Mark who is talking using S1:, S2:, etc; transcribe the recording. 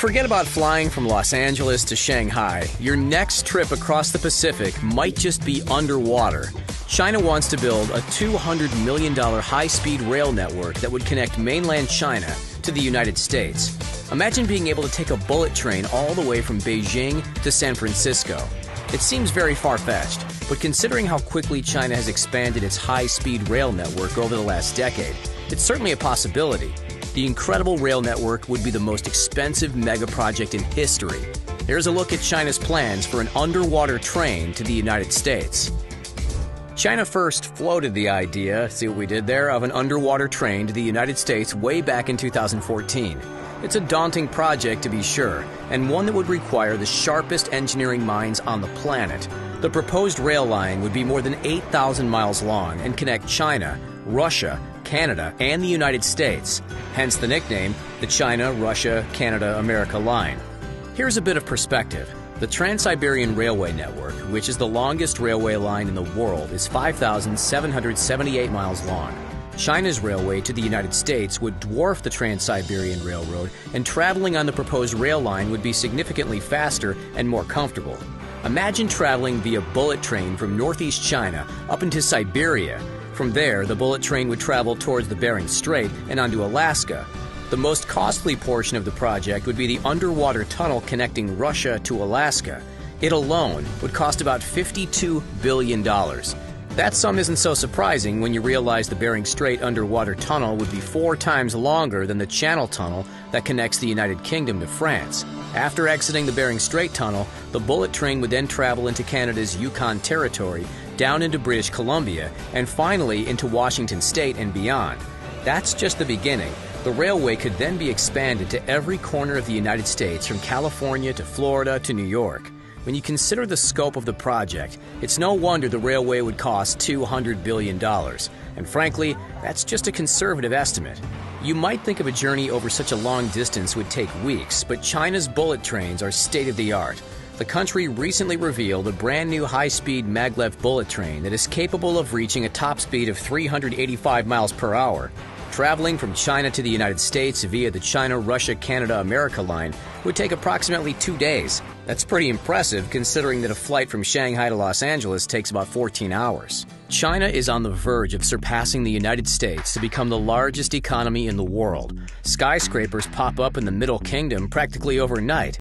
S1: Forget about flying from Los Angeles to Shanghai. Your next trip across the Pacific might just be underwater. China wants to build a $200 million high-speed rail network that would connect mainland China to the United States. Imagine being able to take a bullet train all the way from Beijing to San Francisco. It seems very far-fetched, but considering how quickly China has expanded its high-speed rail network over the last decade, it's certainly a possibility. The incredible rail network would be the most expensive mega project in history. Here's a look at China's plans for an underwater train to the United States. China first floated the idea, see what we did there, of an underwater train to the United States way back in 2014. It's a daunting project to be sure, and one that would require the sharpest engineering minds on the planet. The proposed rail line would be more than 8,000 miles long and connect China, Russia, Canada, and the United States, hence the nickname, the China, Russia, Canada, America line. Here's a bit of perspective. The Trans-Siberian Railway Network, which is the longest railway line in the world, is 5,778 miles long. China's railway to the United States would dwarf the Trans-Siberian Railroad, and traveling on the proposed rail line would be significantly faster and more comfortable. Imagine traveling via bullet train from northeast China up into Siberia. From there, the bullet train would travel towards the Bering Strait and onto Alaska. The most costly portion of the project would be the underwater tunnel connecting Russia to Alaska. It alone would cost about $52 billion. That sum isn't so surprising when you realize the Bering Strait underwater tunnel would be 4 times longer than the Channel Tunnel that connects the United Kingdom to France. After exiting the Bering Strait tunnel, the bullet train would then travel into Canada's Yukon Territory, down into British Columbia, and finally into Washington State and beyond. That's just the beginning. The railway could then be expanded to every corner of the United States, from California to Florida to New York. When you consider the scope of the project, it's no wonder the railway would cost $200 billion. And frankly, that's just a conservative estimate. You might think of a journey over such a long distance would take weeks, but China's bullet trains are state-of-the-art. The country recently revealed a brand new high-speed maglev bullet train that is capable of reaching a top speed of 385 miles per hour. Traveling from China to the United States via the China, Russia, Canada, America line would take approximately 2 days. That's pretty impressive considering that a flight from Shanghai to Los Angeles takes about 14 hours. China is on the verge of surpassing the United States to become the largest economy in the world. Skyscrapers pop up in the Middle Kingdom practically overnight.